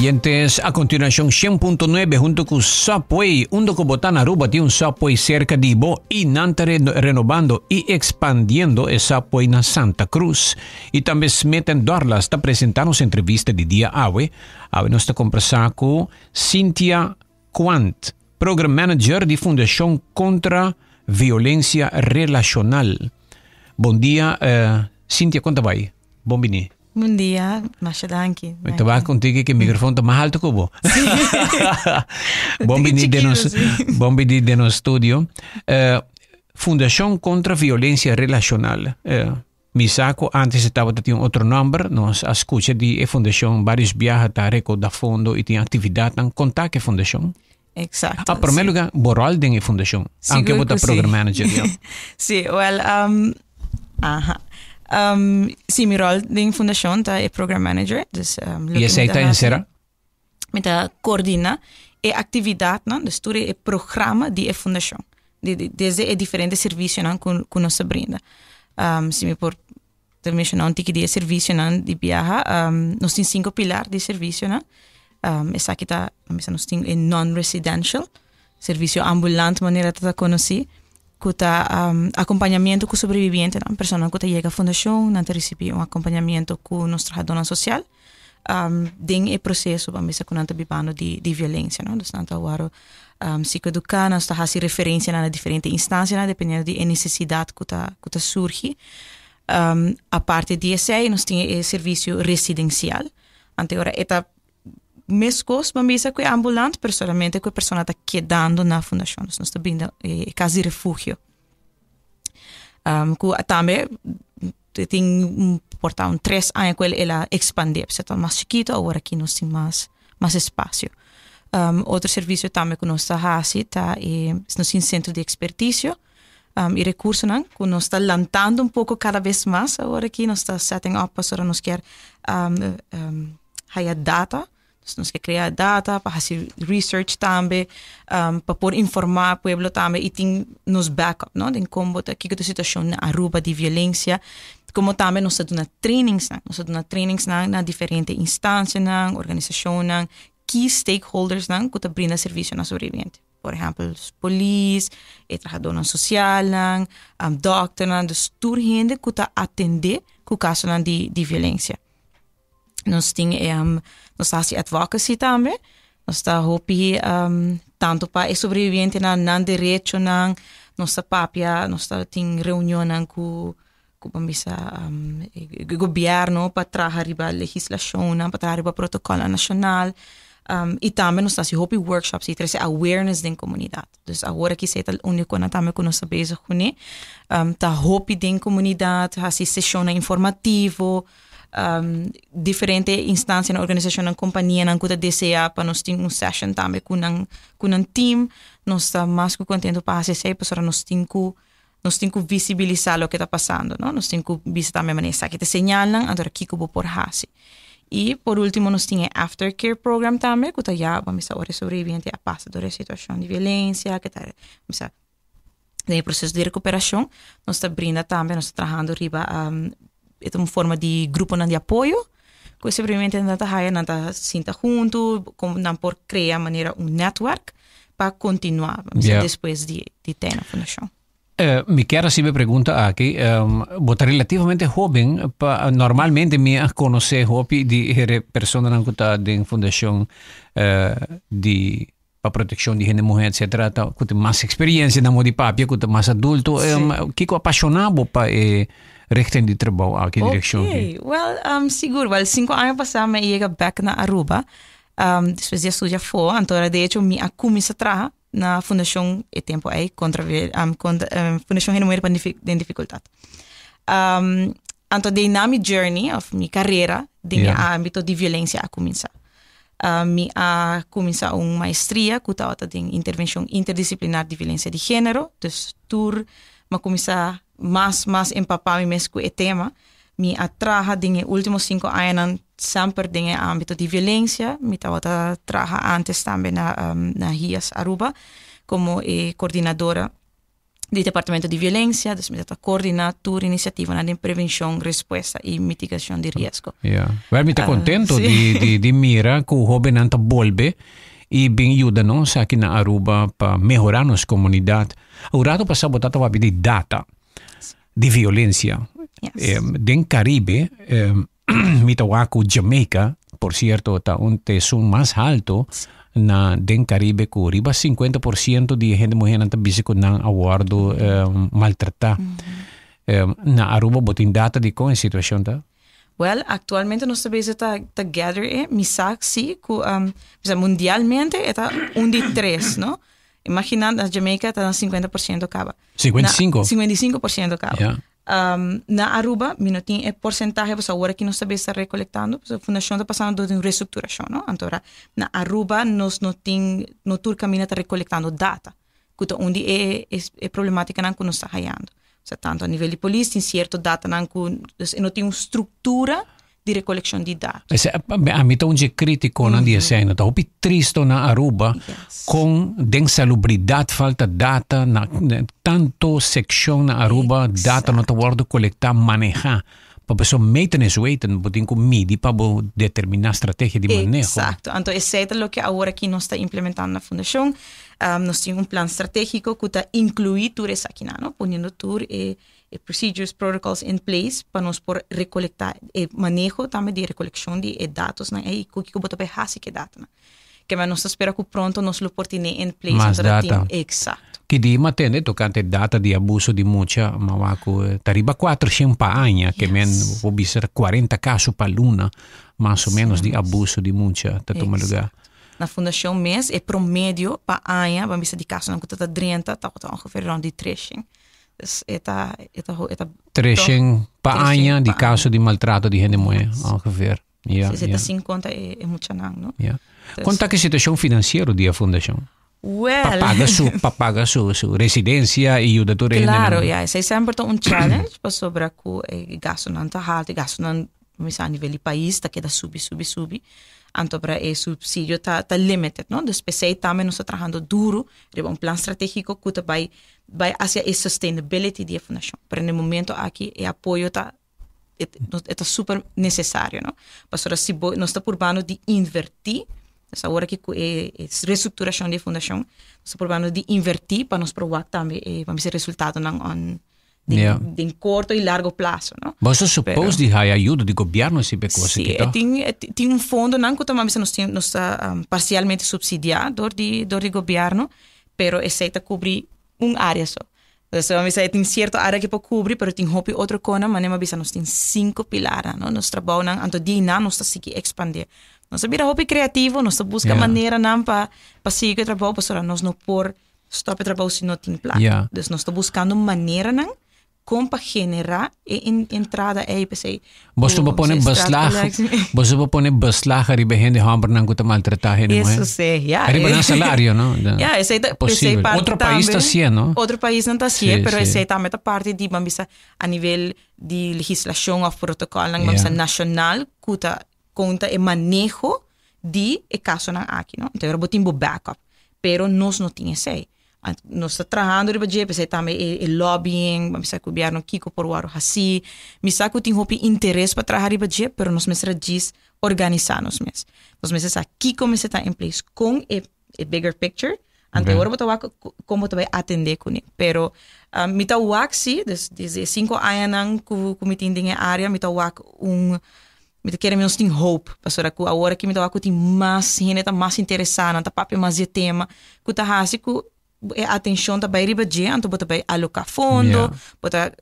oyentes, a continuación 100.9 junto con Subway. Un Botán Aruba tiene un Subway cerca de Ibo y Nanta renovando y expandiendo el Subway en Santa Cruz. Y también Smith Dorlas está presentando su entrevista de día Awe. Awe nos está conversando con Cynthia Quant, Program Manager de Fundación contra Violencia Relacional. Bom dia, Cynthia, conta vai? Bom bini. Bom dia, Masha danki. Muito bem contigo que o microfone está mais alto que o bom. Bom bini de nosso estúdio. Fundação contra Violência Relacional. Mi saco antes estava tinha outro número, nós escuta de fundação vários viajes tá da fundo e tem atividade em contar com a fundação. Exato. A primeiro lugar, boral den a fundação. Anche você program manager. Sim, well, sim, meu rol na fundação é program manager, dus e essa está em será? Met coördina e atividade, não, dus tudo é programa de fundação. Desde é diferente serviço não com nossa brinda. Se me por mencionar um tique de serviço não de viaja, nós temos 5 pilares de serviço, não? Essa aqui tá, nós temos non-residential, serviço ambulante, maneira de conhecer. Kuta acompanhamento com sobrevivente, uma pessoa que chega à fundação, não recebe acompanhamento com nosso trabalhador social, tem o processo para mim com nanta bibano de violência, não? Então nanta waro psicoeducar, nós está fazendo referência na diferentes instâncias, dependendo da necessidade que surge. A parte de esse, nós temos o serviço residencial. Agora eta mescos para mim que é ambulante, pessoalmente que a pessoa está quedando na fundação, nós está vindo casa de refúgio. Também tem portar 3 anos que ela expandir, se está mais chiquito, agora aqui nós temos mais espaço. Outro serviço também que nós está fazendo nós temos centro de expertício e recursos que nós está lançando pouco cada vez mais, agora aqui nós está setting up para nós quer higher data. Nós queremos criar data para fazer research também, para poder informar o povo também e tem nos backup, não? Tem como aqui que a situação na Aruba de violência, como também nós damos trainings na diferentes instâncias, organizações, key stakeholders que brindam serviço na sobrevivente. Por exemplo, polícia, trabalhador social, doctor, tudo gente que atende com caso de violência. Nós temos nossa advocacy também, nós estamos tanto para o sobrevivente na direito, nossa papia, nós temos reunião com o governo para trabalhar a legislação, para trabalhar o protocolo nacional, e também nós temos workshops e trazer awareness da comunidade. Então, agora que se é o único que nós sabemos com ele, está da comunidade, fazer sessão informativa, diferentes instâncias na organização, na companhia, na cuida DCA, para nós ter session também com um team. Nós estamos mais contentes para fazer isso, para nós temos que visibilizar o que está passando, não? Nós temos que visitar a maneira que te señalan, agora aqui que vou por fazer. E, por último, nós temos aftercare program também, que já vamos a hora sobrevivente a passar da situação de violência, que está no processo de recuperação. Nós estamos brindando também, nós estamos trabalhando riba é uma forma de grupo de apoio, que simplesmente não está sinta junto, como não por criar maneira network para continuar depois de ter na fundação. Me quero se me pergunta aqui, você relativamente jovem, normalmente me conhecer hopi de pessoas que está na fundação de para proteção de mulher, etc., que tem mais experiência na moda de papia, que tem mais adulto, que é apaixonado para rechten de trabalho aqui na direção. Well, seguro. 5 anos passados, eu cheguei back na Aruba. Depois de estudar fora, então, de hecho, eu comecei a trabalhar na Fundação e tempo aí contra Fundação Renomada para dificuldade. Então, na minha journey, minha carreira, no âmbito de violência, a começar. Eu comecei uma maestria que estava em intervenção interdisciplinar de violência de gênero. Então, eu comecei mais empapar mesmo com o tema. Eu trabalhei nos últimos 5 anos sempre no âmbito de violência. Eu estava trabalhando antes também na RIAS Aruba como coordenadora do Departamento de Violência, dus met coordinar toda iniciativa de prevenção, resposta e mitigação de risco. Well, me contento de mira que o jovem anta bolbe e bem ajuda nós aqui na Aruba para melhorar nossa comunidade. O rato passado botava de data de violência. Den Caribe, mitawaku Jamaica, por cierto, está un tesón más alto na den Caribe que riba 50% de gente mulher anta bisiko nang awardo maltratar. Na Aruba botin data de com a situação tá? Well, actualmente nós sabemos que gather misak si que mundialmente está de 3, ¿no? Imagina na Jamaica está 50% acaba. 55% acaba. Yeah. Na Aruba, tem porcentagem, mas agora que nós sabemos estar recolectando, a fundação está passando por uma reestruturação, não? Então, na Aruba, nós não temos, no tour caminho está recolectando data, que onde é problemática não que nós está ganhando. Tanto a nível de polícia, tem certo data não que não tem uma estrutura de recolecção de dados. A mim está um dia crítico na dia cena, está muito triste na Aruba com den salubridade falta data na tanto seção na Aruba data não está guardo coletar manejar para pessoa maintenance waiting botin com midi para determinar estratégia de manejo. Exato. Então esse é o que agora aqui nós está implementando na fundação. Nós temos plano estratégico que está incluir tudo isso aqui, não? Ponendo tudo procedures, protocols in place para nós por recolectar manejo também de recolecção de dados, né? E que botar para hasi que data, né? Que mas nós espera que pronto nós lo portine in place. Mais data. Exato. Que di matene tocante data de abuso de mucha mawaku tariba 400 pa anha que men vou ser 40 casos pa luna mais ou menos de abuso de mucha tatuma lugar. Na fundação mês é promédio pa anha, vamos dizer de casos não que tá 30, tá ongeveer rond de 300. Dus eta 300 pa anha de caso de maltrato de gente mulher, ongeveer. Eta 50 é muito não? Quanto que situação financeira de a fundação? Well, paga su residência e o doutor. Claro, esse é sempre um challenge para sobre que gasto não tá alto, gasto não a nível de país tá queda subir. Então para o subsídio tá limited, não? Dus PC também nós trabalhando duro, de um plano estratégico que vai hacia a sustainability da fundação. Para no momento aqui o apoio tá super necessário, não? Para se nós está probando de invertir. Essa hora que é reestruturação da fundação, nós estamos probando de invertir para nós provar também vamos ter resultado em curto e largo prazo, não? Você supôs de ter ajuda do governo se coisa que tá? Tem fundo não que também nós está parcialmente subsidiado do governo, pero esse está cobrir área só. Então, vamos dizer, tem certa área que pode cobrir, pero tem outra coisa, mas nós temos 5 pilares, não? Nós trabalhamos, então de nós está seguir expandir. Nós vira hobby criativo, nós busca maneira para seguir o trabalho, para nós não por stop o trabalho se não tem plano. Então nós estamos buscando maneira não como para generar entrada aí para sei. Você vai pôr beslag arriba gente hamper não que tá maltratar gente, não é? Isso sim, arriba no salário, não? Esse é possível. Outro país está assim, não? Outro país não está assim, pero esse é também a parte de a nível de legislação ou protocolo nacional que tá conta e manejo de caso na aqui, não? Então, eu botei backup, pero nós não tinha sei. Nós está trabalhando de budget, pensei também lobbying, vamos dizer que o governo Kiko por o assim, me sabe que tem interesse para trabalhar de budget, pero nós mesmos diz organizar nós mesmos. Nós mesmos aqui como está em place com a bigger picture, ante agora botar como tu vai atender com ele. Pero me tá o axi, desde 5 anos que me tem em área, me tá o me queremos ter hope, pastora, que agora que me dá tem mais gente mais interessada, tá papo mais de tema, que tá assim que a atenção tá bem riba de, então bota bem alocar fundo, bota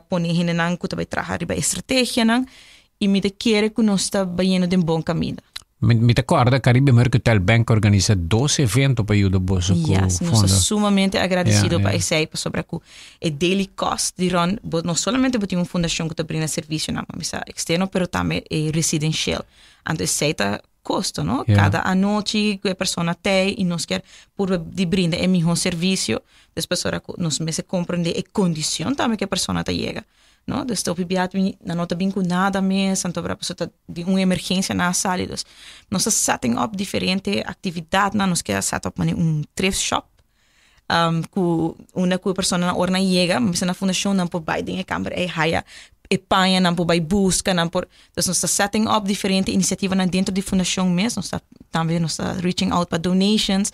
pôr gente não que tá bem trabalhar riba estratégia não, e me quer que nós tá bem de bom caminho. Me acorda, Caribe Mercantile Bank organiza 12 eventos para ajudar você com fundo. Nós somos sumamente agradecidos para esse aí, sobre o daily cost de run, não somente porque uma fundação que está brinda serviço na externo, mas também é residencial. Então, esse é custo, não? Cada noite que a pessoa tem e nós quer por de brinda é mesmo serviço, depois nós me se compreende a condição também que a pessoa está chega. No, dus op je biat na nota bem com nada mesmo, então para pessoa de uma emergência na sala, dus nós setting up diferente atividade, nós quer set up thrift shop, una persona na orna llega, misa na fundação não por Biden e câmara e haya e panha não por busca não por então nós está setting up diferente iniciativa na dentro de fundação mesmo, nós está também nós está reaching out para donations,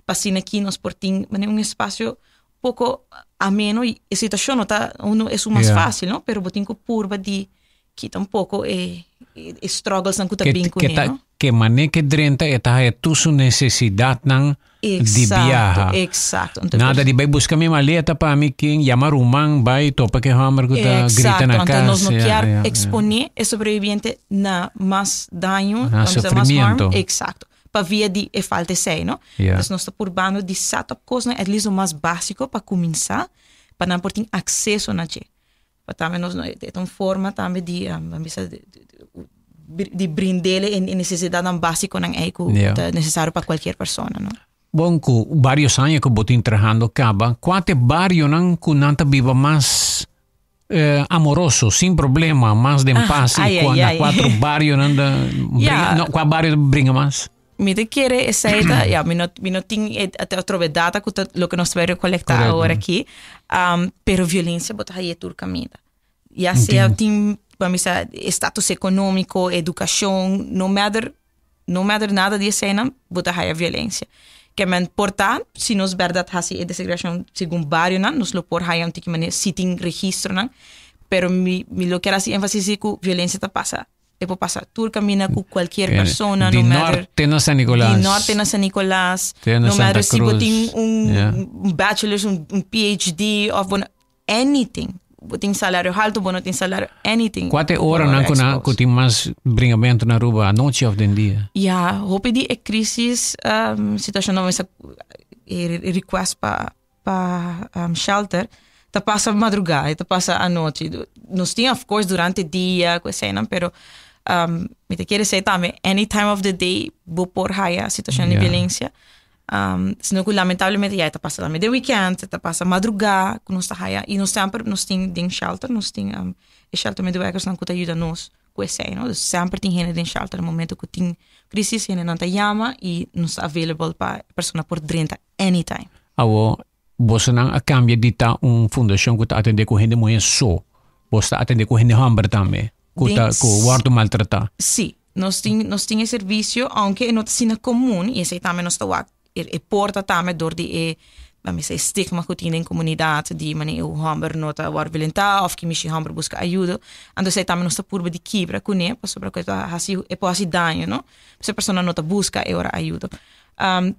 para assim aqui nós portim espaço pouco ameno e a situação não tá uno é mais fácil, não? Pero botinho curva de que tampouco struggles não que tá bem com ele. Que maneira que drenta é tu sua necessidade não de viajar. Exato. Nada de vai buscar minha maleta para mim que chamar rumang vai topa que hammer que tá grita na casa. Então nós não quer exponer o sobreviviente na mais dano, na sofrimento. Exato. Para via de falta sei, não? Então nós estamos purbando de setup coisa, at least o mais básico para começar, para não ter acesso na je. Para também nós é uma forma também de brindar a necessidade básica não é necessário para qualquer pessoa, não? Bom, com vários anos que botin trabalhando caba, quatro barrios não que não viva mais amoroso, sem problema, mais de paz, quatro barrios não qual barrio brinca mais? Me te quiere essa ideia, me não tem até outra data que o que nós vamos coletar agora aqui, pero violência botar aí tudo caminho. Já seja tem vamos dizer status econômico, educação, no matter nada de cena, botar aí a violência. Que é importante, se nós verdade hasi a desegregação segundo barrio não, nos lo por aí um tipo de sitting registro não, pero me lo quero assim ênfase que violência tá passa. Depois passa tudo caminha com qualquer pessoa, no norte na San Nicolás. De norte na San Nicolás. No matter se botin bachelor's, PhD, of anything. Botin salário alto, não tem salário, anything. Quantas horas não que tem mais bringamento na rua, a noite ou o dia? Ja, hoop die crisis, situação não é request para shelter, tá passa madrugada, tá passa a noite. Nós tínhamos, of course, durante o dia, coisa não, pero me te quero dizer também, any time of the day, vou por aí a situação de violência. Senão que lamentavelmente já está passando de weekend, está passando madrugada, que nós está aí, e nós sempre nós temos shelter, nós temos shelter medewerkers que ajuda nós com isso, não? Sempre tem gente em shelter no momento que tem crise, gente não te chama e nós está available para a pessoa por dentro anytime. Você não a cambia de estar fundação que está atendendo com gente muito só, você está atendendo com gente hambre também, que o guardo maltratar. Sim, nós temos serviço, aunque não é comum, e esse também nós está e porta também door die stigma que tem em comunidade de maneira o hamber nota war violenta of que mishi hamber busca ajuda ando sei também nossa curva de quebra com né para sobre que assim é pode dano não se a pessoa nota busca e ora ajuda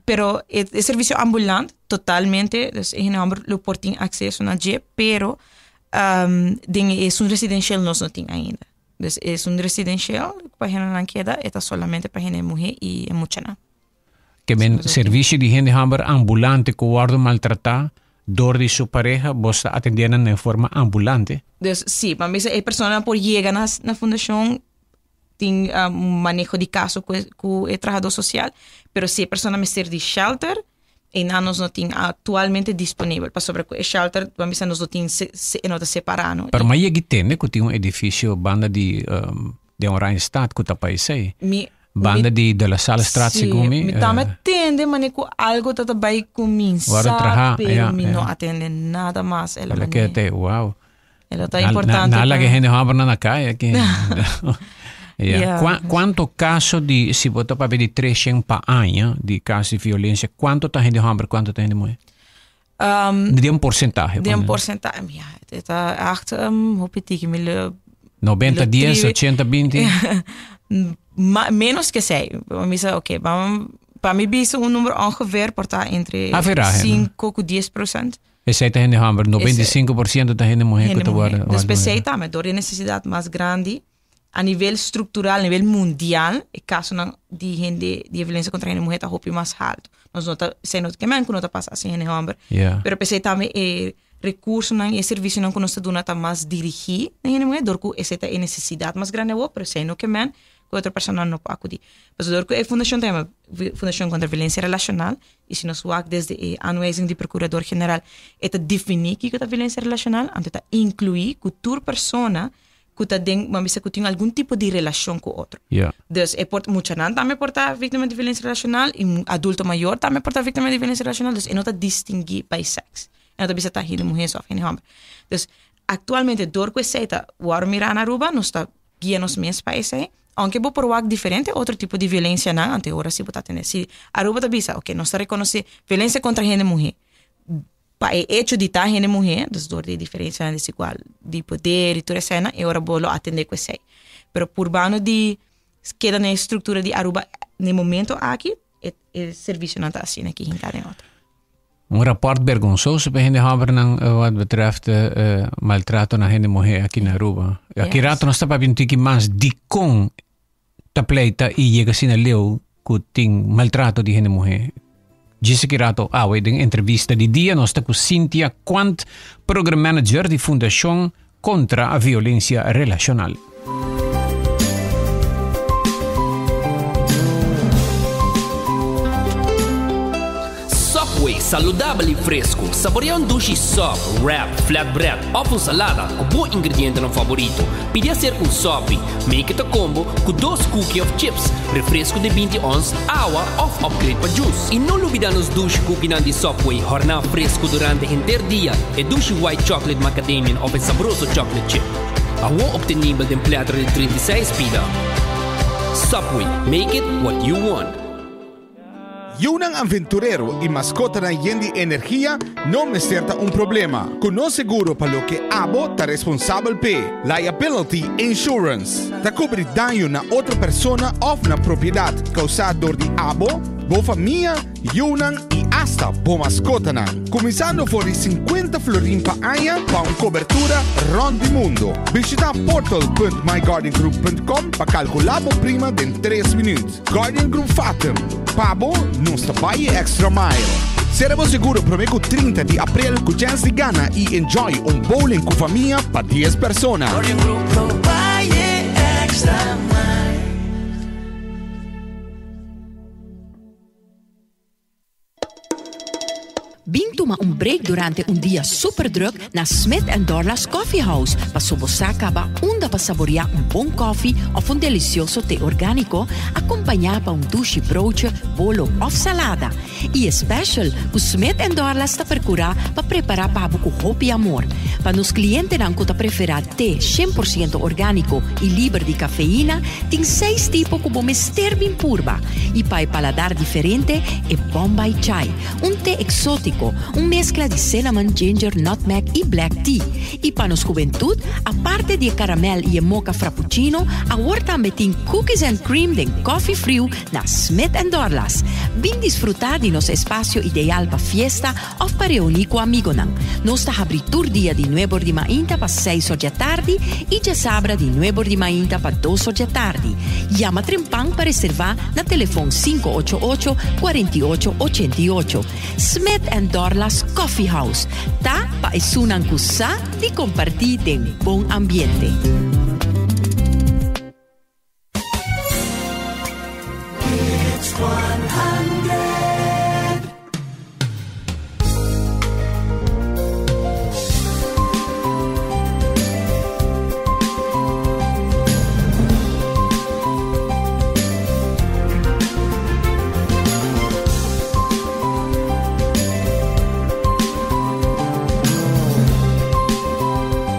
pero o serviço ambulante totalmente em hamber lo portem acesso na je pero é residencial nós não tem ainda é residencial para gente não queda é solamente para gente mulher e é muito que men serviço de gente hamber ambulante que guardo maltratar dor de sua pareja você atendendo de forma ambulante. Dus sim, mas a pessoa por chegar na fundação tem manejo de caso com o trabalhador social, pero se a pessoa me ser de shelter e nós não tem atualmente disponível para sobre o shelter, vamos nós não tem nota separado. Pero mas aí tem que tem edifício banda de Randstad que tá país aí. Banda de la sala strat segumi. Mi tama atende, manico algo tata vai começar, pero mi não atende nada mais. Ela que te, wow. Ela tá importante. Nada que gente hambre na calle aqui. Quanto caso de, se botar para ver de 300 pa ano de caso de violência, quanto tá gente hambre, quanto tá gente mulher? De porcentaje. De porcentaje, tá acht, hopetik, 90, 10, 80, 20? Menos que sei. Ok, para mim isso número ongeveer portar entre 5 e 10%. Esse aí tá gente hambre, 95% tá gente mulher que tá guarda. Depois sei também, dor de necessidade mais grande a nível estrutural, a nível mundial, o caso de gente de violência contra a mulher tá roupa mais alto. Nós não tá sendo que man não tá passando assim gente hambre. Pero pensei também recurso e serviço não que nós tá mais dirigido na gente mulher, dor que essa é a necessidade mais grande, pero sei no que man que outra pessoa não pode acudir. Mas dor que a fundação tem uma fundação contra a violência relacional e se nós work desde a anweising de procurador geral é definir que é a violência relacional, então tá incluir que toda pessoa que tem algum tipo de relação com o outro. Yeah. Dus muita gente também pode estar vítima de violência relacional e um adulto maior também pode estar vítima de violência relacional. Dus não está distinguir by sex. Não está bisa tahi de mulher só em homem. Dus atualmente dor que seita, o mirar na Aruba não está guia nos mesmos países. Aunque vou provar diferente outro tipo de violência na ante ora se botar tendo. Se Aruba tá bisa, ok, não está reconhecer violência contra a mulher. Pa é hecho de estar a mulher, dos dor de diferença desigual de poder e tudo cena, e ora bolo atender com isso. Pero por bano de queda na estrutura de Aruba no momento aqui, o serviço não está assim aqui em cada outra. Rapport vergonzoso para gente hebben wat betreft maltrato na gente mulher aqui na Aruba. Aqui rato nós estamos vendo que mais de com ta pleita e chega assim a leu que tem maltrato de gente mulher. Disse que rato em entrevista de dia nós estamos com Cynthia Quant, Program Manager de Fundação contra a Violência Relacional. Subway, saudável e fresco. Saboreia um duche sub, wrap, flatbread ou salada com bom ingrediente no favorito. Pide a ser um sop, make it a combo com 2 cookies of chips, refresco de 20 ons, água ou upgrade para juice. E não olvida nos duche cookie de Subway, jornal fresco durante o inteiro dia e duche white chocolate macadamia ou saboroso chocolate chip. Agora obtenível de platter de 36 pida. Subway, make it what you want. Yunang aventurero e mascota na Yendi Energia não me certa problema. Com o seguro para o que abo tá responsável pe liability insurance. Tá cobre dano na outra pessoa ou na propriedade causado por de abo, boa família, Yunang e hasta boa mascota na. Começando por 50 florin pa aia para cobertura rondo do mundo. Visita portal.myguardiangroup.com para calcular a prima em 3 minutos. Guardian Group Fatum. Pabo não está by extra mile. Seremos seguro prometo 30 de abril com chance de gana e enjoy bowling com família para 10 pessoas. Guardian Group by extra mile. Bintuma break durante dia super druk na Smith & Dorla's Coffee House para sobosaka ba pa saborear bom coffee of delicioso té orgánico acompanhado pa douche broodje, bolo of salada. E special, o Smith & Dorla's ta percura pa preparar pabo com hope e amor. Pa nos clientes nang ta preferar té 100% orgánico e livre de cafeína, tem 6 tipos como mister bem purba. E pa paladar diferente e Bombay Chai, té exótico, mezcla de cinnamon, ginger, nutmeg e black tea. E para nos juventud, aparte de caramel e mocha frappuccino, agora também tem cookies and cream de coffee frio na Smith & Dorla's. Vem desfrutar de nosso espaço ideal para fiesta ou para reunir com amigos. Nós está abrindo dia de 9 de manhã para 6 da tarde e de sábado de 9 de manhã para 2 da tarde. Llama Trempang para reservar na telefone 588-4888. Smith & Dorla's Coffee House. Ta pa esunang kusa di compartir de bom ambiente. It's 100.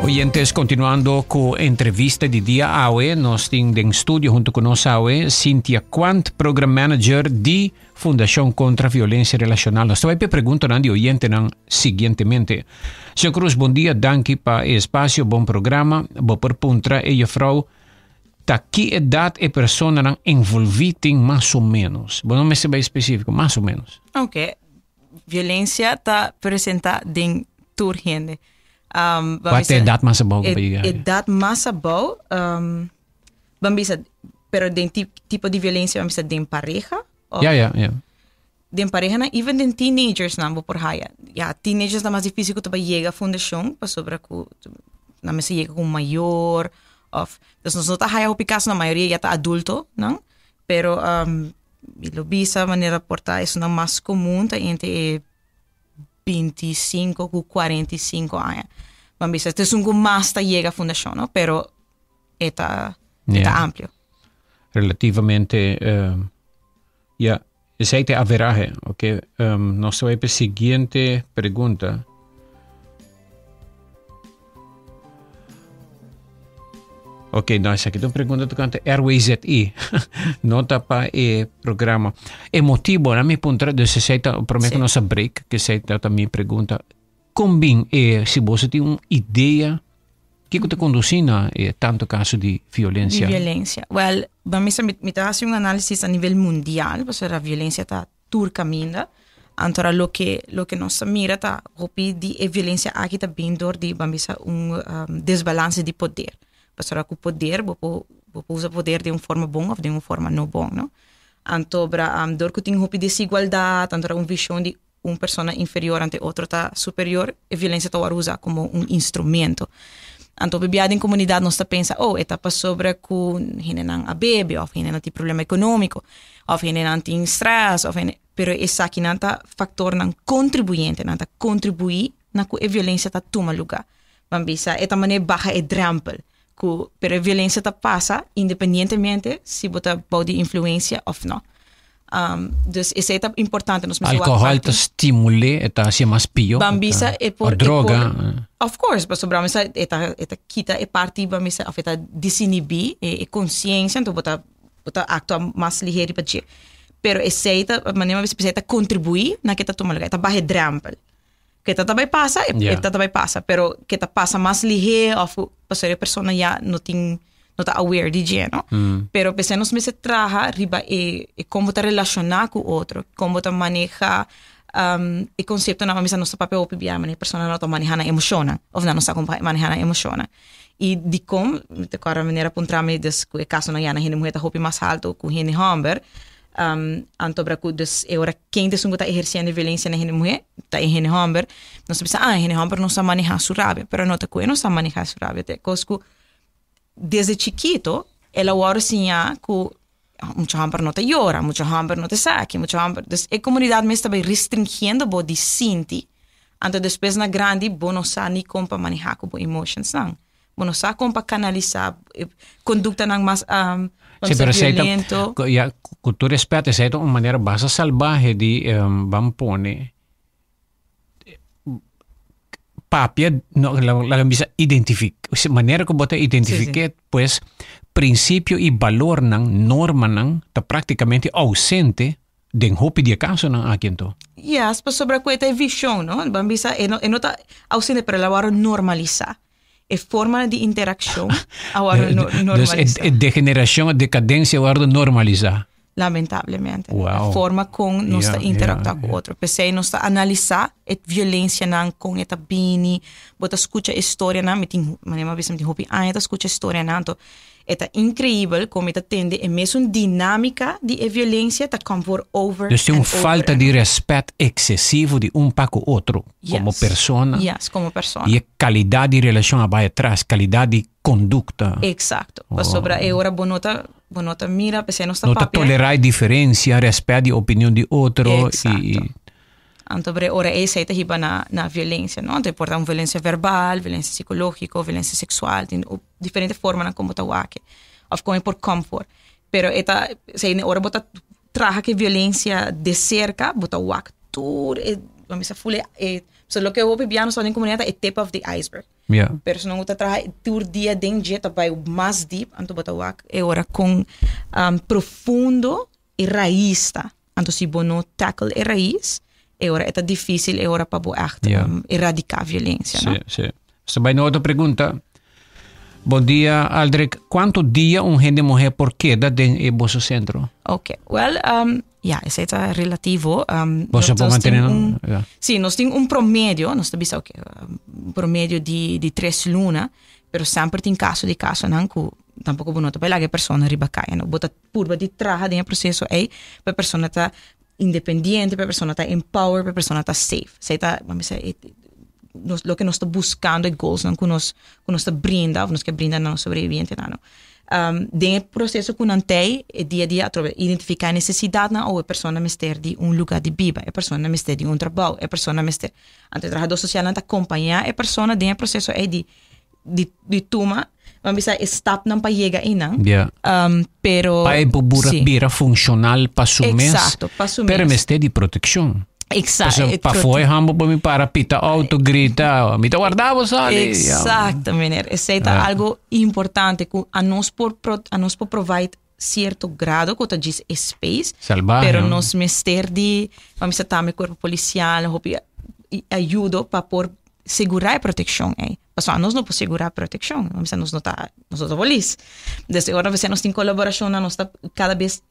Oyentes, continuando con entrevista de día hoy, nos tienen en estudio junto con nosotros hoy Cynthia Quant, Program Manager de Fundación contra Violencia Relacional. Nos estaba preguntando a oyente siguientemente. Señor Cruz, buen día, danke pa espacio, buen programa, por puntra e frau, ta que edad e persona envolvida más o menos? Bueno, me se va específico, más o menos. Ok, violência está presente em toda gente. Wat é dat mais bom? Dat mais bom, pero de tipo de violência, vamos dizer, de pareja. Ja. De pareja, even de teenagers, não por raia. Ja, teenagers é mais difícil que tu vai chegar à fundação, para sobre que não me se chega com maior, of. Então, nós não tá raia o picasso na maioria já tá adulto, não? Pero, lo bisa maneira portar isso não mais comum, tá entre 25 com 45 anos. Vamos dizer, é um mais tá chega à fundação, não? Pero está Yeah. amplio. Relativamente, aceite averaje. Ok, nos vai para a seguinte pergunta. Ok, nós aqui tem uma pergunta do canto RWZI. Nota para o programa. É motivo, na minha ponta, de se aceita, prometo Sim. nossa break, que aceita também pergunta. Combin, se você tem uma ideia, que te conduzina tanto caso de violência? De violência. Well, vamos a hacer un análisis a nivel mundial, pues la violencia está turcaminda. Antora lo que nos mira está hopi di violencia aquí está vindo di vamos a desbalance de poder. Pues ahora que poder, vos usa poder de uma forma bom ou de uma forma não bom, não? Antobra dor que tem hopi desigualdade, antora visão de uma pessoa inferior ante outra tá superior, a violência está usar como instrumento. Então, bebiada em comunidade, nós pensa, etapa sobre com gente não a bebe, ou gente não tem problema econômico, ou gente não tem stress, pero essa aqui não tá factor não contribuinte, não tá contribuir na que a violência tá toma lugar. Vamos ver, esta maneira barra é drampel, pero a violência tá passa independentemente se bota body influência ou não. Dus isso é importante. Alcohol te estimule, está assim mais pior. Bambisa é por droga. Of course, mas sobre isso eta kita é parte bambisa of eta desinibir é consciência, então bota acto mais ligeiro para ti. Pero essa maneira precisa contribuir na que tá tomando lugar, tá barre drampel. Que tá também passa, tá também passa, pero que tá passa mais ligeiro of para a pessoa já não tem não está aware de gênero, pero pensamos que se traja riba e como tá relacionar com o outro, como tá manejar o conceito na mesa nosso papel opibia, mas a pessoa não está manejando a emoção, ou não está manejando a emoção. E de como, de qualquer maneira, pontrame des que o caso na gente mulher tá hopi mais alto com gente hamber, antobra que des ora quem des tá exercendo violência na gente mulher, tá em gente hamber, nós pensa gente hamber não está manejando sua rabia, pero não tá que não está manejando sua rabia, te cosco desde chiquito, ela agora assim, que muito hamper não te llora, muito hamper não te saque, muito hamper. A comunidade me está restringindo o de sinti. Então, depois na grande, bom não sabe nem como manejar com emotions, não. Bom não sabe como canalizar conduta não mais violento. Com todo respeito, essa é uma maneira bastante salvaje de vamos pôr papia la bisa identificar maneira como você identifica pues princípio e valor não norma não está praticamente ausente de hopi de caso não aqui então. Yes, mas sobre a coisa visão, não? Bambisa não está ausente para agora normalizar. É forma de interação agora normalizar. Degeneração, decadência agora normalizar. Lamentavelmente. Wow. A forma como nós interagimos com o outro. Pensei, nós analisar a violência não com esta bini, bota escuta a história não, mas vez me hopi, escuta a história não, então é incrível como esta tende a mesma dinâmica de violência tá come for over. Dus tem uma falta de respeito excessivo de para com o outro, como persona. Yes, como persona. E a qualidade de relação vai atrás, qualidade de conduta. Exato. Sobre a hora bonota mira, pensei não está papel. Não tolerar diferença, respeito a opinião de outro. Exato. Então, ora essa é a na violência, não? Então, portanto, violência verbal, violência psicológica, violência sexual, tem diferentes formas como está o aqui. Of como por comfort. Pero esta, se ora bota traja que violência de cerca, bota o aqui tudo, vamos dizer, fully, so lo que eu piano só em comunidade é tip of the iceberg. Yeah. Pero se não bota traja tur dia dentro, tá vai mais deep, então bota o aqui é ora com profundo e raiz, tá? Então se bono tackle e raiz, agora é difícil agora para erradicar a violência, sim, não? Sim. Essa vai na outra pergunta. Bom dia, Aldrich. Quanto dia gente morre por queda em vosso centro? Ok. Well, isso é relativo. Você pode manter sim, nós temos promédio, nós temos promédio de 3 lunas, pero sempre tem caso, não, que tampouco bonito para a pessoa arriba caia, não? Bota curva de traja dentro do processo aí, para a pessoa estar independente, para a pessoa estar empowered, para a pessoa estar safe. Vamos dizer, lo que nós estamos buscando é goals que nós brinda, nós que brinda não sobrevivente, não. Dentro do processo que nós tem, dia a dia, identificar a necessidade, ou a pessoa mister de lugar de viver, a pessoa mister de trabalho, a pessoa mister, ante o trabalhador social, não acompanhar a pessoa dentro do processo é de tomar, mambisa stap nang payega inang. Yeah. Pero Para bira funcional para su mes. Exacto, para su Pero mes. me esté de protección. Exacto. Pa foi hamo pa mi para pita auto grita, mi te guardavo sali. Exacto, meneer. Esse é algo importante que a nós por provide certo grado que diz space, Salvaje. pero nos mister de vamos a também corpo policial, hopi ajuda para por segurar a proteção, Porque nós não podemos segurar a proteção, vamos a nós não tá polícia. Desde agora você nós tem colaboração, nós está cada vez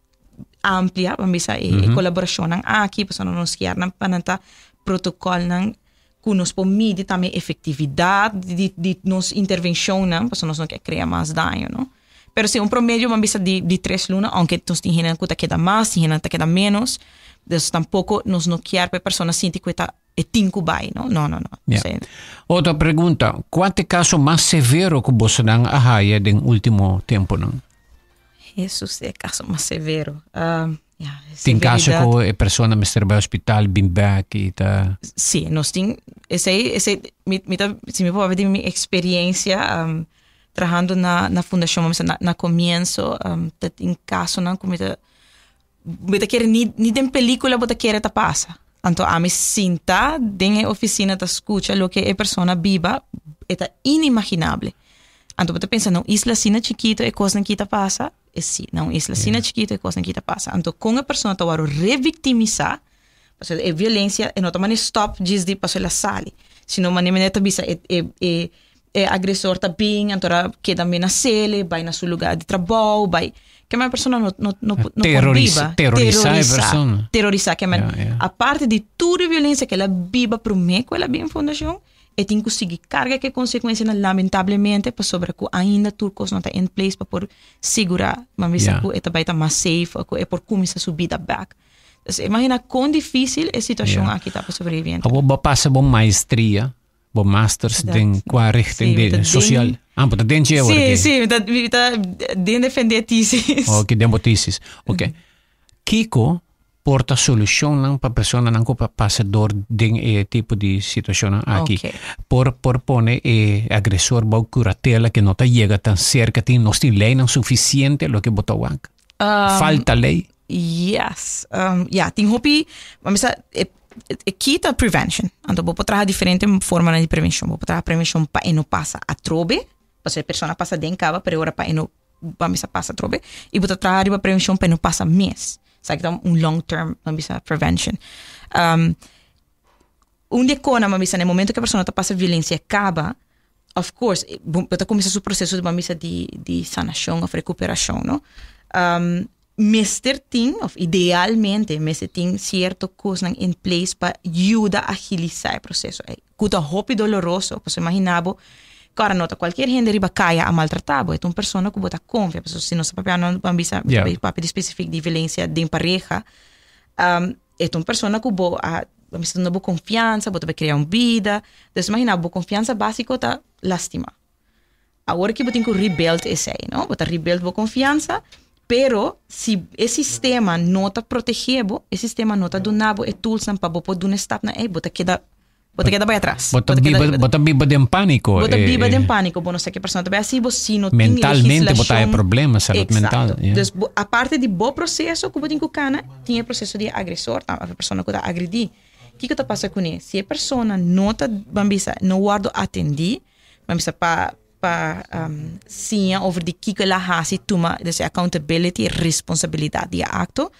amplia, vamos a colaboração aqui, porque nós nos queremos para protocolo que nos permite também efetividade de nos intervenção, porque nós não queremos criar mais dano, não? Pero se promedio vamos a de 3 lunas, aunque nós tem gente que queda mais, tem gente que queda menos, dus tampouco nos não quer para pessoas sentir que está tinco vai, não? Não. Yeah. Outra pergunta, qual é o caso mais severo que você não arraia no último tempo, não? Jesus é o caso mais severo. Tem caso que a pessoa me está no hospital, bem back e tá. Sim, nós tem se me pode ver minha experiência trabalhando na fundação, na começo, em caso não como me quer nem tem película, bota quer tá passa. Então a me sinta dentro da oficina da escuta lo que a pessoa viva é inimaginável. Então você pensa não, isla sina chiquito é coisa que tá passa, é sim, não isla sina chiquito é coisa que tá passa. Então com a pessoa tá waro revictimizar, porque a violência é não tomar stop diz de passar la sali, senão maneira tá bisa agressor tá bem, então queda bem na cela, vai na seu lugar de trabalho, vai que a pessoa não terrorizar a pessoa. Terrorizar, que a parte de toda a violência que ela viva por mim, que ela vive em fundação, e tem que conseguir carga que consequência, lamentavelmente, para sobre que ainda turcos não está em place para por segurar, mas que vai estar mais safe, que é por começar a subir da back. Então, imagina quão difícil a situação aqui está para sobreviver. Você passa uma maestria, um masters em qual richting social. Mutta den je hoor. Sim, está den defender thesis. Ok, den thesis. Ok. Kiko porta solução não para pessoa não que passador de tipo de situação aqui. Okay. Por pone agressor bau curatela que não tá chega tão cerca, tem não tem lei não suficiente lo que botou aqui. Falta lei. Yes. Tem hopi, vamos a quita prevention. Então vou trabalhar diferente forma de prevenção. Vou trabalhar prevenção para não passar a trobe. Porque a pessoa passa dentro cava, pero agora para não vamos a passar trobe. E vou trabalhar para prevenção para não passar mês. Sabe então long term vamos a prevention. Decona vamos no momento que a pessoa está passando violência acaba, of course, está começar o processo de vamos de sanação ou recuperação, não? Mister tem, idealmente, mister tem certo coisa em place para ajudar a agilizar o processo. Cuta hopi doloroso, posso imaginar, cara, nota qualquer gente riba caia a maltratado, é uma pessoa que bota confia, se não sabe não bambisa papel específico de violência de pareja, é uma pessoa que bota uma boa confiança, bota criar uma vida, então imagina, boa confiança básica tá lastima. Agora que botem que rebuild esse aí, não? Bota rebuild boa confiança. Pero se esse sistema não está protegido, esse sistema não está donado e tools para poder dar um step na bota queda vai atrás. Bota biba de pânico. Bota biba de pânico, não sei que a pessoa está bem assim, se não tem mentalmente bota problema saúde mental. Então, a parte de bom processo que botem que cana, tem o processo de agressor, a pessoa que está agredir. O que está passando com ele? Se a pessoa não está bambisa, não guarda atender, bambisa para sim over de que ela faz toma desse accountability responsabilidade de acto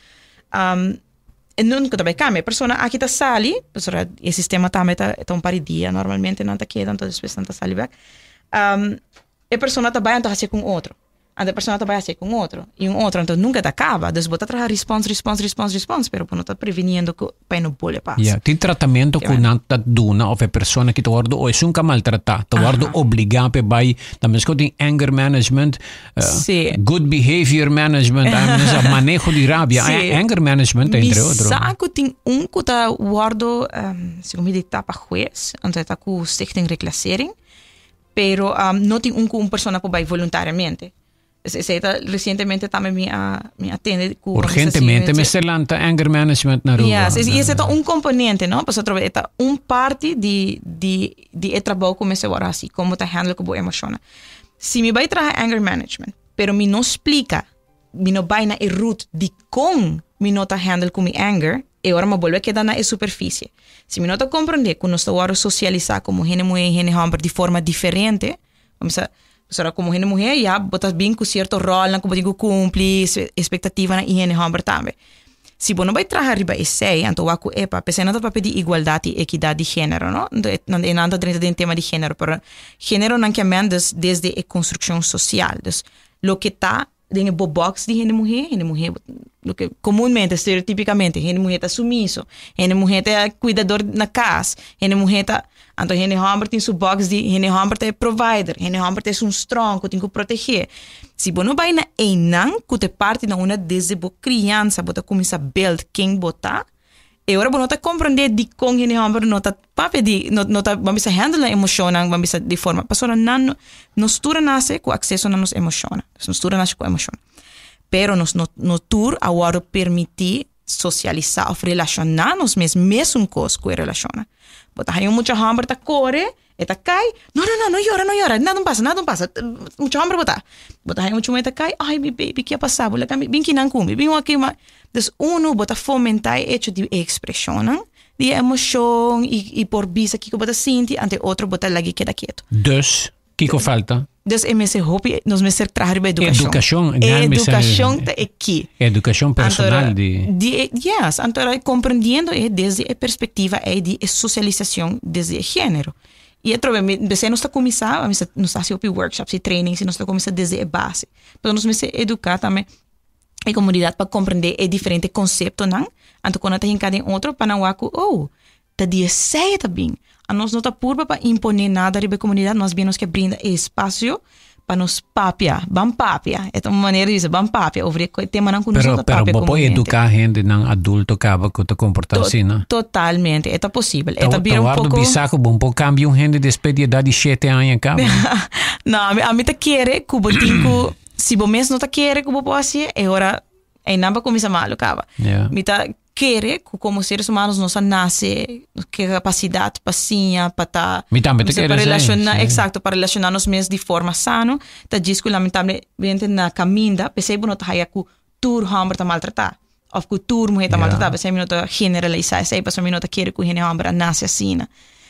e não que também cambia a pessoa aqui está sali o sistema também está um par de dia normalmente não está quedando então depois não está sali back a pessoa está bem então com outro a pessoa está bem com outro e outro então nunca acaba então botar trabalhar response pero não está prevenindo que para não pode passar tem tratamento que não está dando ou a pessoa que está guardo ou é nunca maltratar está guardo obrigado para vai também que tem anger management good behavior management manejo de rabia anger management entre outros saco tem que está guardo se como de tapa juez então está com stichting reclassering pero não tem uma pessoa que vai voluntariamente. Recentemente também me atende com urgentemente me se lanta anger management na rua. Yes, e esse é um componente, não? Porque é parte de trabalho como se agora assim, como tá handle com boa emoção. se me vai trabalhar anger management, pero me não explica, me não vai na root de como me não tá handle com mi anger, e agora me volve a quedar na superfície. Se me não tá compreender que nós estamos socializar como gente mulher e gente homem de forma diferente, vamos a como gente mulher, já botas bem com certo rol, como digo, cumprir expectativa na gente homem também. Se você não vai trabalhar riba esse, então waku epa, pensei não tá de igualdade e equidade de gênero, não? Não anda dentro do tema de gênero, pero gênero não que desde a construção social. Dus, lo que tá dentro do box de gente mulher, lo que comumente, estereotipicamente, gente mulher tá sumiso, gente mulher tá cuidador na casa, gente mulher tá, então gente homem tem seu box de gente homem tá provider, gente homem tá um strong, que tem que proteger. Se você não vai na enang, que te parte na uma desde bo criança, você começa a build quem botar, e agora você não tá compreender de como gente homem não tá pape de não tá vamos a handle a emoção, vamos a de forma, pessoa não nos tura nasce com acesso a nos emoção, nos tura nasce com emoção, pero nos no tur agora permitir socializar ou relacionar-nos mesmo coisa com a relação. Botar aí muita hambre tá corre, eta cai, não llora, nada passa, muita hambre botar aí muito meta cai, ai meu baby que passar, bola bem que não come, bem aqui mas dus uno bota fomentar hecho de expressão, de emoção e por bisa que bota sente, ante outro bota lagi queda quieto. Dus, que falta? Dus esse hobby nos me ser trabalhar educação. Educação tá aqui. Educação personal yes, então compreendendo desde a perspectiva de socialização desde o gênero. E você não está começar, não está fazendo workshops e trainings, não está começar desde a base. Então nós me educar também a comunidade para compreender diferente conceito, não? Então quando está em cada outro para não tá dia sei também. A nós não tá purba para imponer nada na comunidade, nós bem nos que brinda espaço para nos papia, é uma maneira de dizer, papia, over tema não conhece outra papia. Pero pode educar gente não adulto acaba que te comportar assim, não? Totalmente, é possível. É também um pouco. Bisaco bom pouco cambio gente después de idade de 7 anos acaba. Não, a mim tá querer que o botinho, se o mês não tá querer que o povo assim, é hora aí nada começa mal acaba. Me tá querer que como seres humanos nós nasce que capacidade paciência para relacionar, exato, para relacionar-nos mesmo de forma sana, tá diz que lamentavelmente na caminda, percebo não tá aí que tur homem tá maltratar, ou que tur mulher tá maltratar, percebo não tá generalizar, sei percebo não tá querer que o homem nasce assim,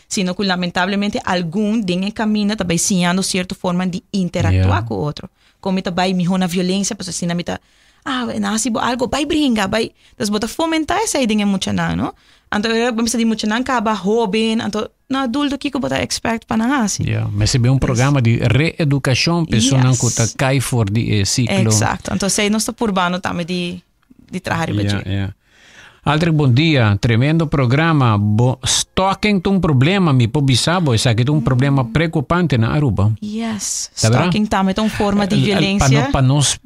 sino que lamentavelmente algum dentro caminho tá vai ensinando certa forma de interactuar com o outro, como tá vai na violência, pues assim na tá nasce algo, vai brincar, vai. Então, bota fomentar essa ideia muito não? Então, vamos dizer muito não, acaba jovem, então, no adulto que bota expect para nascer. Mas se bem programa de reeducação, pessoa não que cai fora de ciclo. Exato. Então, se nós estamos urbano também de trabalhar bem. Aldrich, bom dia. Tremendo programa. Stalking é um problema, me pobisabo, essa que é um problema preocupante na Aruba. Yes. Stalking também é uma forma de violência. Para nós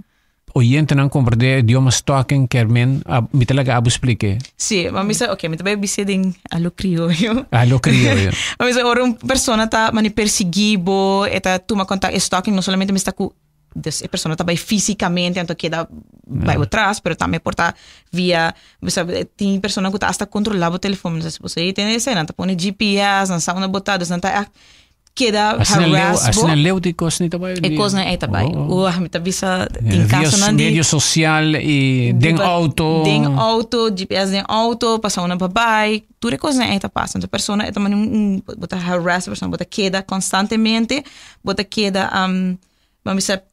oyente não compreender idioma stalking, Carmen, me talaga abo explique. Sim, mas me também bisedem alo criollo. Alo criollo. Mas ora uma pessoa tá mani perseguido, eta toma contato stalking não somente me está com a pessoa tá vai fisicamente, então queda vai atrás, pero também porta via, sabe, tem pessoa que tá hasta controlar o telefone, não sei se você tem essa, não tá põe GPS, não sabe onde botar, não tá queda harassable. Assim leu de coisa nem também. E coisa nem também. Me tá visa tem caso não de medio social e den auto, GPS den auto, passa uma babai, tudo coisa nem tá passando. A pessoa é também bota harass, a pessoa bota queda constantemente, bota queda vamos dizer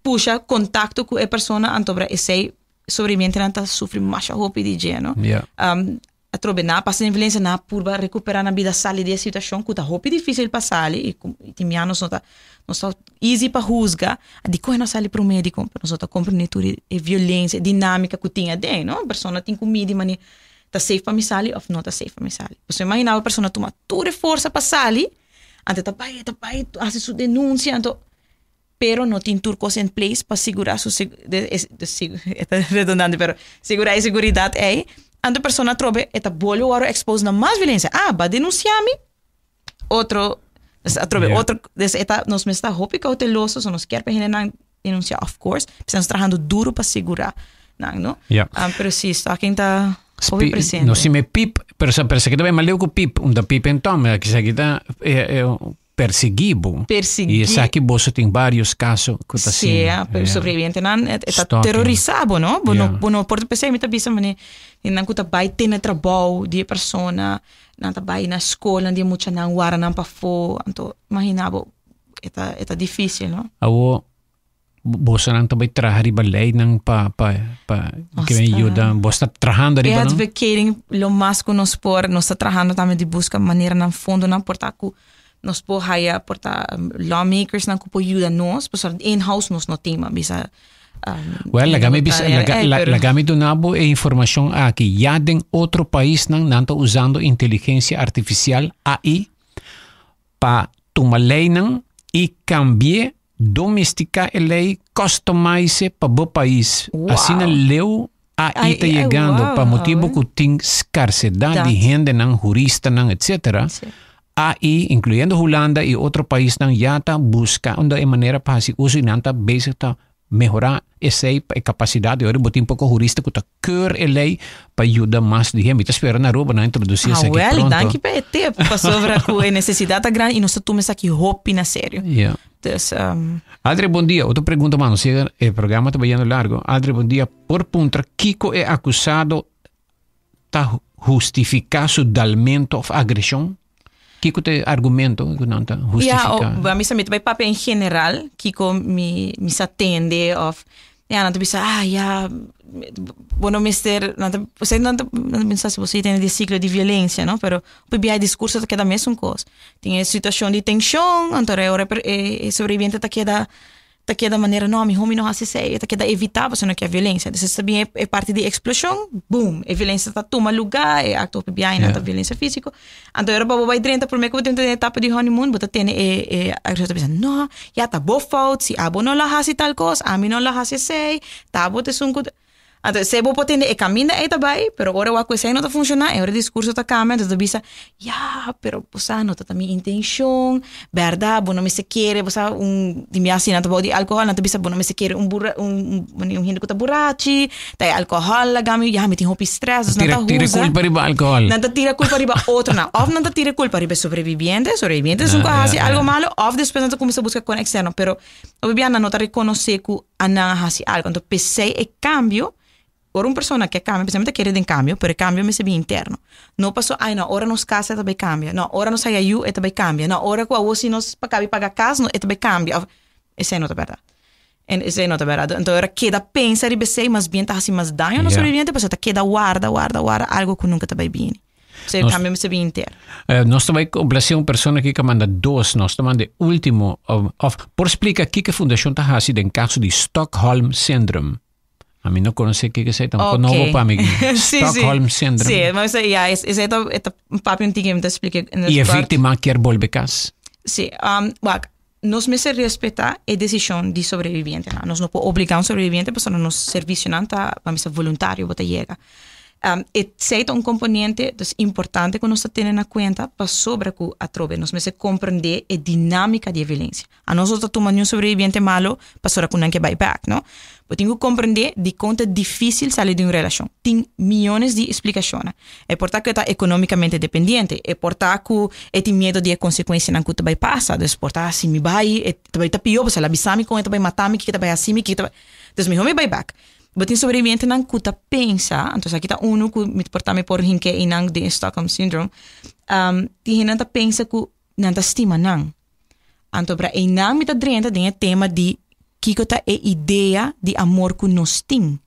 puxa contato com a pessoa, então para esse sobreviviente não tá sofrendo mais roupa de gênero. A trobe na passa em violência na purba recuperar na vida sair de situação que tá roupa difícil passar e tem anos não tá easy para juzgar de como não sai para o médico para nós tá compreender tudo a violência dinâmica que tinha dentro, não a pessoa tem comida mas tá safe para me sair ou não tá safe para me sair. Você imagina a pessoa toma toda força para sair, ante tá pai faz sua denúncia, então pero não tem turcos em place para segurar sua redundante, pero segurar a segurança é a pessoa trobe eta bolho ora expose na mais violência. Vai denunciar-me. Outro eta nos me está roupa cauteloso, só nos quer para denunciar, of course. Estamos trabalhando duro para segurar, não? Pero sim, está quem está no si me pip, pero que também maleu com pip, da pip então, que se kita perseguido. Persegui. E essa aqui você tem vários casos que tá Sim, assim. sobrevivente não é Stalking. terrorizado, não? Yeah. Bono por pensar me bisa mane não que tá vai ter no trabalho de persona, não tá vai na escola, de muita não wara não para fo, então imaginava é difícil, não? Awo você não também trabalhar balay nang pa que me ajuda. Você está trabalhando É riba, não? advocating lo mais que nós por nós está trabalhando também de busca maneira na fundo não portar ku nós por haya portar lawmakers não ku po ajuda nós, por in-house nós não tema bisa. Well, lagami do nabo e informação aqui. Já tem outro país não está usando inteligência artificial AI para tomar lei não e cambiar domesticar a lei, customize para o país. Wow. Assim, a lei AI está chegando para motivo que tem escassez de gente, jurista, etc. Sim. AI, incluindo Holanda e outro país, já está buscando a maneira para se usar e está basic para melhorar essa capacidade. Agora, botar um pouco jurista que está cur a lei para ajudar mais de gente. Estou esperando a Ruba introduzir isso aqui pronto. Danke para ter para sobre a necessidade grande e nós tomamos aqui hope na sério. Yeah. Dus, Adri, bom dia. Outra pergunta, mano. Se o programa está bem largo. Adri, bom dia. Por punta, Kiko é acusado de justificar seu dalmento ou agressão? Kiko tem argumento que não está justificado? Ja, mim vai papel em geral, Kiko me atende of não te bisa bueno mister você não pensa se você tem esse ciclo de violência, não? Pero o PBI discurso que da mesma coisa. Tem situação de tensão, então é sobrevivente tá queda maneira não, me homem não hace sei, tá queda evitar você não quer violência. Isso também é parte de explosão, boom, a violência tá toma lugar, é acto PBI, não tá violência física. Então era para vai 30 por meio que tem etapa de honeymoon, bota tem a gente pensa, não, já tá boa fault, se abo não la hace tal coisa, a mim não la hace sei, tá bote sunco. Então, se você pode ter caminho aí também, mas agora o coisa não está funcionando, agora o discurso está cambiando, então você pero você não está minha intenção, verdade, você não me se quer, você de minha assina está de álcool, não você não me se quer gente que está borracho, tá álcool, lagami, me tem roupa estresse, não está tira culpa riba álcool. Não está tira culpa riba outro, não, ou não está tira culpa riba sobreviviente nunca faz algo malo, ou depois não começa a buscar com externo, pero obviamente não está reconhecer que não faz algo, então pensei é cambio. Ora uma pessoa que cambia, principalmente quer de cambio, pero cambio me se bem interno. Não passou, não, ora nos casa também cambia. Não, ora nos saia eu, também cambia. Não, ora com a você nos paga casa, também cambia. Essa não é verdade. Essa não é verdade. Então, ora queda pensa e pensei, mas bem tá assim mais dano no sobrevivente, pessoa queda guarda algo que nunca também bem. Você cambia me se bem interno. Nós também complacer uma pessoa que manda dois, nós também de último, por explicar aqui que a fundação está fazendo em caso de Stockholm Syndrome. A mim não conhece o que é isso, então novo para mim. Stockholm Syndrome. Sim, mas esse é um papo antigo que me explica. E a vítima quer volver casa? Sim, nós me se respeitar a decisão de sobrevivente. Nós não podemos obrigar um sobrevivente, mas no serviço não está, vamos ser voluntário, bota chega. Esse é um componente importante que nós temos na conta para sobre que a trobe. Nós me se compreender a dinâmica de violência. A nós estamos tomando um sobrevivente malo para sobre que não quer back, não? Eu tenho que compreender de quanto é difícil sair de uma relação. Tem milhões de explicações. É por que está economicamente dependente. É por que tem medo de consequências na que vai passar. É por que se me vai, vai estar pior, se ela bisame com vai matar-me, que vai assim, que vai. Então, me vai back. Mas tem sobrevivente não que pensa. Então, aqui está que me porta-me por hinke e não de Stockholm Syndrome. Tem gente que pensa que não está estima não. Então, para e não me está drenta tem tema de que é a ideia de amor que nós temos.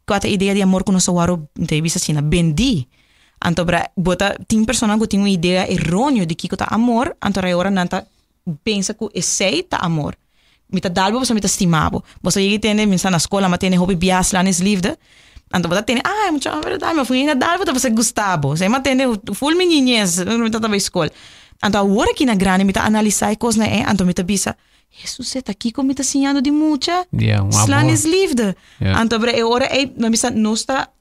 Que é a ideia de amor que nós agora temos assim, bendi. Então, tem pessoas que têm uma ideia errônea de que é amor, então agora não pensa que esse é amor. Me tá dalbo, você me tá estimado. Você aí tem, me está na escola, mas tem hobby bias lá nesse livro. Então, você tem, é muito verdade, mas fui na dalbo, você gostava. Você mas tem full meninhas, me tá na escola. Então, agora que na grande, me tá analisar coisas, então me tá bisa, Jesus, você tá aqui como me tá ensinando de muita. Lá nesse livro. Então, agora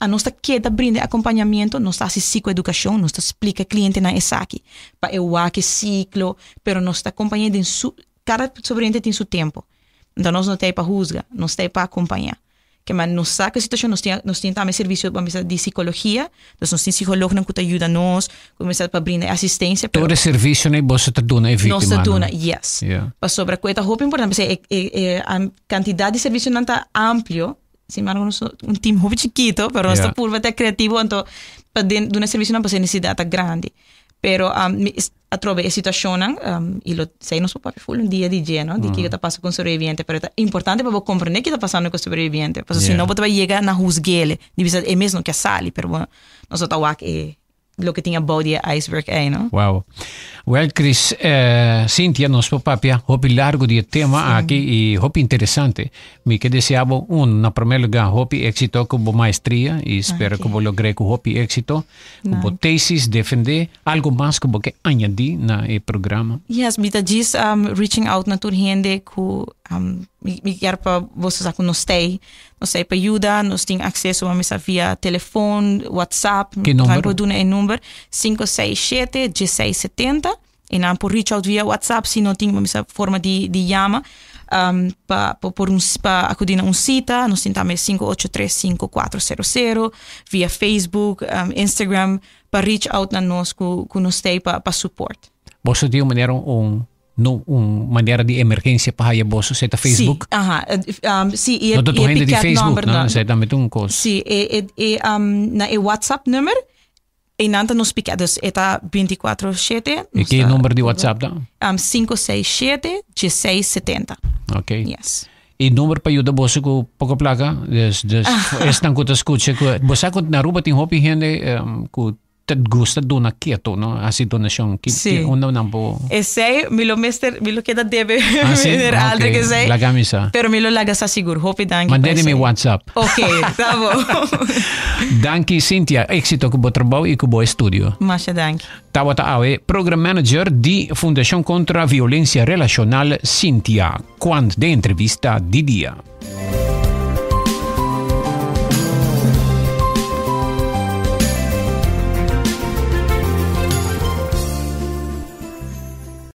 a nossa queda brinda acompanhamento, nós tá assim psicoeducação, nós tá explica cliente na essa aqui. Para eu que ciclo, pero nós tá acompanhando cada sobrevivente tem seu tempo. Então, nós não temos para juzgar, nós temos para acompanhar. que mas nos saca a situação, nós temos também serviço de psicologia, então nós temos psicólogo que ajuda nós, começar para brindar assistência. Todo serviço nem você está dando é vítima. Nós está dando, yes. Para sobre a coisa, é importante, a quantidade de serviço não está amplo. Sim, mas nós um time muito chiquito, pero nós por até criativo, então para dar um serviço não pode necessidade grande. Pero a trove a situação, e lo sei nos papel full um dia de dia, ¿no? De que está passando com o sobreviviente, pero é importante para compreender que está passando com o sobreviviente, porque senão você vai chegar na juzguele, é mesmo que sale, pero nós estamos aqui lo que tinha body iceberg aí, ¿no? Wow. Well, Chris, Cynthia, nos papapia, hopi largo de tema aqui e hopi interessante. Me que deseavo na primeiro lugar hopi éxito como maestria e espero que logre com hopi éxito, como tesis defender algo mais que que añadir na programa. Yes, bita diz reaching out na gente que me quer para vocês que nos tem para ajuda, nós temos acesso a mesa via telefone, WhatsApp, que número? Pode dar número 567-1670 e não por reach out via WhatsApp, se não tem uma forma de chama para acudir a cita, nós temos também 583-5400 via Facebook, Instagram, para reach out na nós que nos tem para suporte. Você tem uma maneira de emergência para a bolsa, você Facebook? Sim, e de Facebook, não? Você também tem coisa. Sim, na WhatsApp número, e nanta nos pica, dus eta 24/7. E que número de WhatsApp dá? 567-1670. Ok. Yes. E número para ajudar você com pouca placa, estão com escuta, você quando na rua tem hopi gente que gusta de una quieto, ¿no? Así donación. Sí. Uno no puedo. Ese, me lo queda debe. Sí? Okay. Que sei. La camisa. Pero me lo laga sa seguro. Hope danke. Mandei mi WhatsApp. Ok, tá bom. Danke, Cynthia. Éxito com o trabalho e com o estúdio. Masha danke. Tawata Awe, Program Manager de Fundação contra a Violência Relacional, Cynthia. Quando de entrevista de dia.